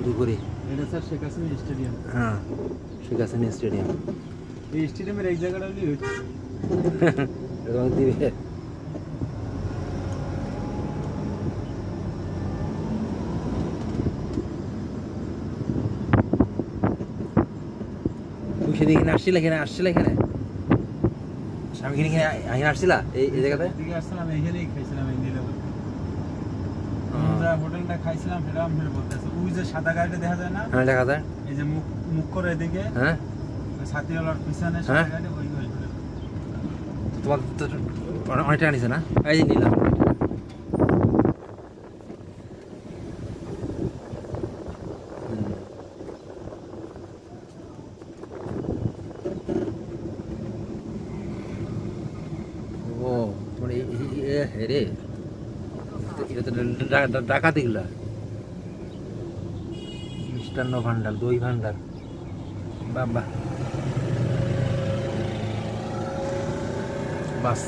দুপুরে এটা sir Sheikh Hasina stadium. হ্যাঁ, শেখ হাসিনা স্টেডিয়াম। এই স্টেডিয়ামের এক জায়গাটা হলেই হচ্ছে রং দিবে। তুমি সেদিন এখানে আসছিলা, এখানে আমি এখানে আসছিলা এই জায়গাতে এদিকে আসছিলাম, এখানেই খাইছিলাম এই নীলা হোটেলটা খাইছিলাম, সেটা আমি ফের বলতেছি ওই যে সাদা গাড়িটা দেখা যায় না? হ্যাঁ, দেখা যায়। এই যে মুখ করে এদিকে, হ্যাঁ, ছাতিওয়ালার পিছনে সাদা গাড়ি, ওই হোটেল। তোমার তো অনেক টাকা নিছে না? এই যে নিলাম। ও মানে রে, এটা তো ডাকাতি গুলা। মিষ্টান্ন ভান্ডার, দই ভান্ডার, বাবা বাস।